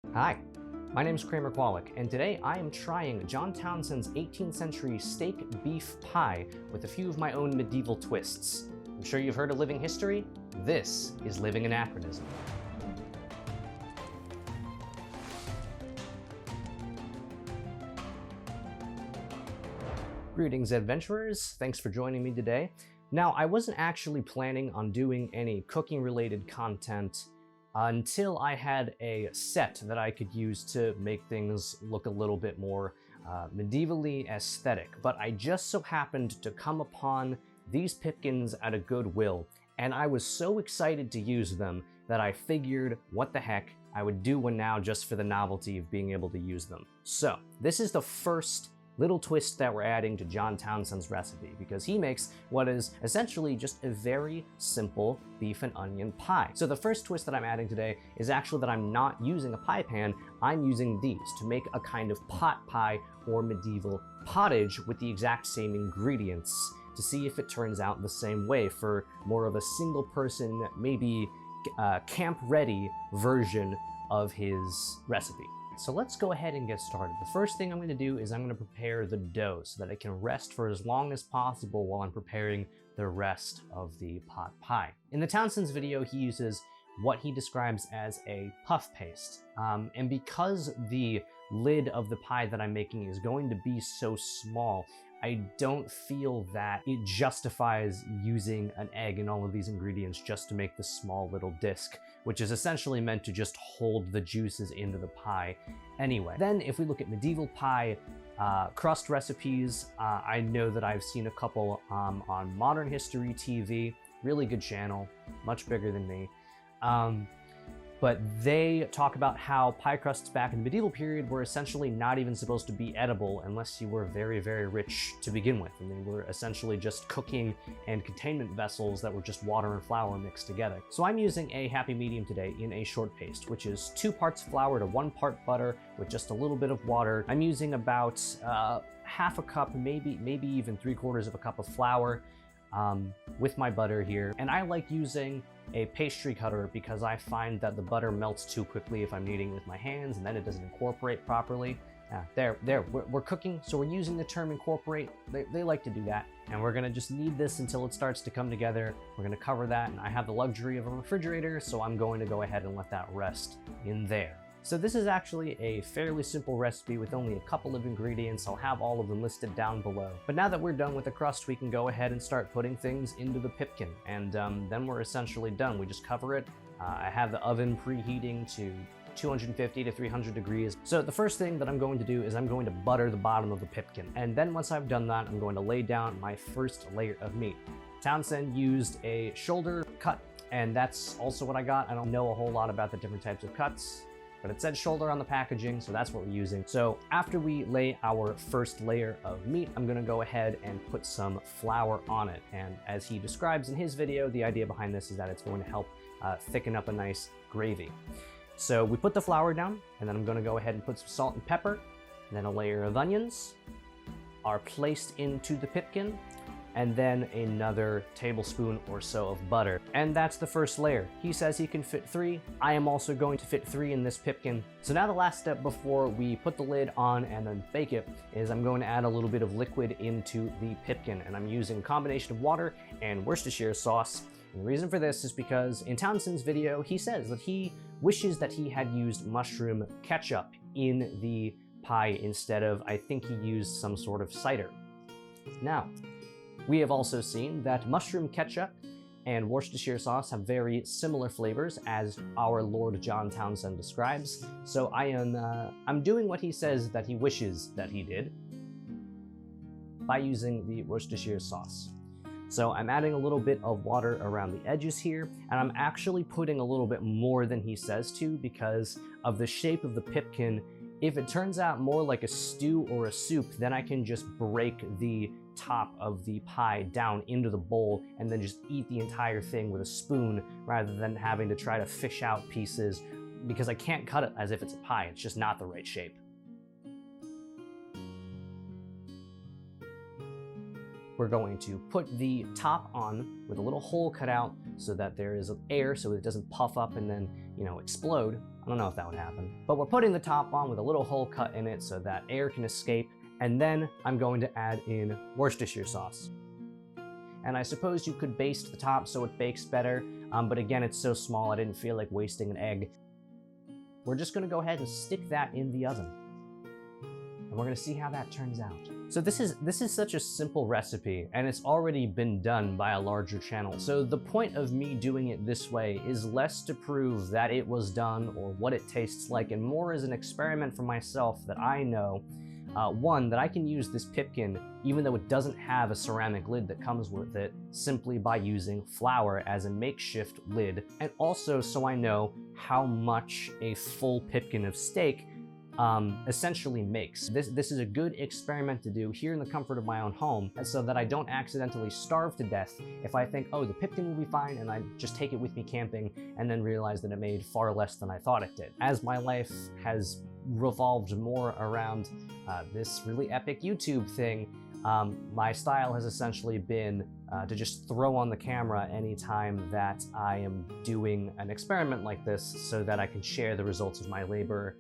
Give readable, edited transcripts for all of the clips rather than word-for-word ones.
Hi, my name is Kramer Kwolek, and today I am trying John Townsend's 18th century steak beef pie with a few of my own medieval twists. I'm sure you've heard of living history. This is living anachronism. Greetings, adventurers. Thanks for joining me today. Now, I wasn't actually planning on doing any cooking-related content until I had a set that I could use to make things look a little bit more medievally aesthetic. But I just so happened to come upon these pipkins at a Goodwill, and I was so excited to use them that I figured, what the heck, I would do one now just for the novelty of being able to use them. So, this is the first little twist that we're adding to John Townsend's recipe, because he makes what is essentially just a very simple beef and onion pie. So the first twist that I'm adding today is actually that I'm not using a pie pan, I'm using these to make a kind of pot pie or medieval pottage with the exact same ingredients to see if it turns out the same way for more of a single person, maybe camp-ready version of his recipe. So let's go ahead and get started. The first thing I'm going to do is I'm going to prepare the dough so that it can rest for as long as possible while I'm preparing the rest of the pot pie. In the Townsends video, he uses what he describes as a puff paste. And because the lid of the pie that I'm making is going to be so small, I don't feel that it justifies using an egg and all of these ingredients just to make this small little disc, which is essentially meant to just hold the juices into the pie anyway. Then if we look at medieval pie crust recipes, I know that I've seen a couple on Modern History TV, really good channel, much bigger than me. But they talk about how pie crusts back in the medieval period were essentially not even supposed to be edible unless you were very, very rich to begin with. And they were essentially just cooking and containment vessels that were just water and flour mixed together. So I'm using a happy medium today in a short paste, which is 2 parts flour to 1 part butter with just a little bit of water. I'm using about half a cup, maybe even 3/4 of a cup of flour with my butter here. And I like using a pastry cutter because I find that the butter melts too quickly if I'm kneading with my hands, and then it doesn't incorporate properly. We're cooking, so we're using the term incorporate. They like to do that. And we're gonna just knead this until it starts to come together. We're gonna cover that, and I have the luxury of a refrigerator, so I'm going to go ahead and let that rest in there. So this is actually a fairly simple recipe with only a couple of ingredients. I'll have all of them listed down below. But now that we're done with the crust, we can go ahead and start putting things into the pipkin. And then we're essentially done. We just cover it. I have the oven preheating to 250 to 300 degrees. So the first thing that I'm going to do is I'm going to butter the bottom of the pipkin. And then once I've done that, I'm going to lay down my first layer of meat. Townsend used a shoulder cut, and that's also what I got. I don't know a whole lot about the different types of cuts, but it said shoulder on the packaging, so that's what we're using. So after we lay our first layer of meat, I'm gonna go ahead and put some flour on it. And as he describes in his video, the idea behind this is that it's going to help thicken up a nice gravy. So we put the flour down, and then I'm gonna go ahead and put some salt and pepper, and then a layer of onions are placed into the pipkin, and then another tablespoon or so of butter. And that's the first layer. He says he can fit 3. I am also going to fit 3 in this pipkin. So now the last step before we put the lid on and then bake it is I'm going to add a little bit of liquid into the pipkin, and I'm using a combination of water and Worcestershire sauce. And the reason for this is because in Townsend's video, he says that he wishes that he had used mushroom ketchup in the pie instead of, I think he used some sort of cider. Now, we have also seen that mushroom ketchup and Worcestershire sauce have very similar flavors as our Lord John Townsend describes. So I'm doing what he says that he wishes that he did by using the Worcestershire sauce. So I'm adding a little bit of water around the edges here, and I'm actually putting a little bit more than he says to because of the shape of the pipkin. If it turns out more like a stew or a soup, then I can just break the top of the pie down into the bowl and then just eat the entire thing with a spoon rather than having to try to fish out pieces because I can't cut it as if it's a pie. It's just not the right shape. We're going to put the top on with a little hole cut out so that there is air so it doesn't puff up and then, explode. I don't know if that would happen. But we're putting the top on with a little hole cut in it so that air can escape, and then I'm going to add in Worcestershire sauce. And I suppose you could baste the top so it bakes better, but again, it's so small I didn't feel like wasting an egg. We're just gonna go ahead and stick that in the oven. And we're gonna see how that turns out. So this is such a simple recipe, and it's already been done by a larger channel. So the point of me doing it this way is less to prove that it was done or what it tastes like, and more as an experiment for myself that I know, one, that I can use this pipkin even though it doesn't have a ceramic lid that comes with it, simply by using flour as a makeshift lid, and also so I know how much a full pipkin of steak essentially makes. This is a good experiment to do here in the comfort of my own home, so that I don't accidentally starve to death if I think, oh, the pipkin will be fine, and I just take it with me camping and then realize that it made far less than I thought it did. As my life has revolved more around this really epic YouTube thing, my style has essentially been to just throw on the camera anytime that I am doing an experiment like this so that I can share the results of my labor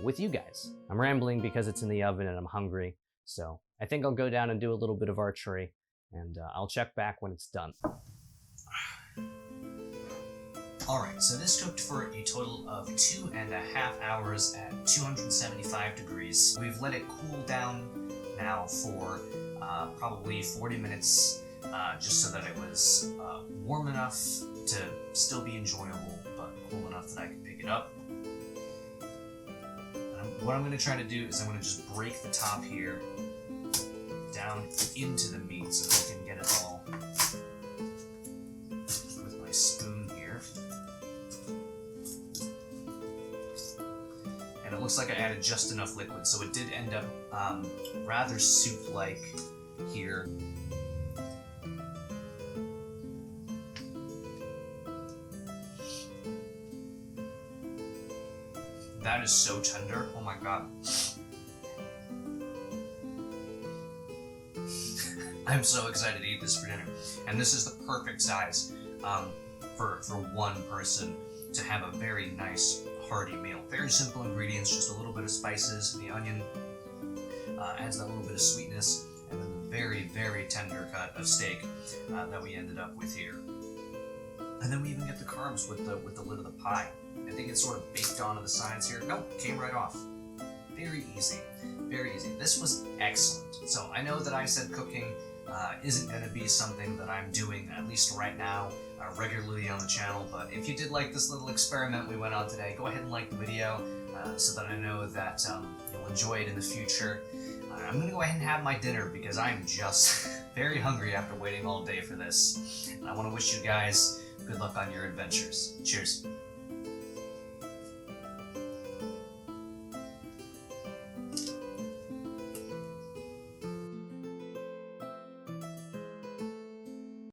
with you guys. I'm rambling because it's in the oven and I'm hungry, so I think I'll go down and do a little bit of archery, and I'll check back when it's done. Alright, so this cooked for a total of 2.5 hours at 275 degrees. We've let it cool down now for probably 40 minutes, just so that it was warm enough to still be enjoyable, but cool enough that I can pick it up. What I'm going to try to do is I'm going to just break the top here down into the meat so that I can get it all with my spoon here. And it looks like I added just enough liquid, so it did end up rather soup-like here. That is so tender, oh my god. I'm so excited to eat this for dinner. And this is the perfect size for one person to have a very nice, hearty meal. Very simple ingredients, just a little bit of spices, the onion adds that little bit of sweetness, and then the very, very tender cut of steak that we ended up with here. And then we even get the carbs with the lid of the pie. I think it's sort of baked onto the sides here. Nope, came right off. Very easy, very easy. This was excellent. So I know that I said cooking isn't going to be something that I'm doing, at least right now, regularly on the channel, but if you did like this little experiment we went on today, go ahead and like the video so that I know that you'll enjoy it in the future. I'm going to go ahead and have my dinner because I'm just very hungry after waiting all day for this. And I want to wish you guys good luck on your adventures. Cheers.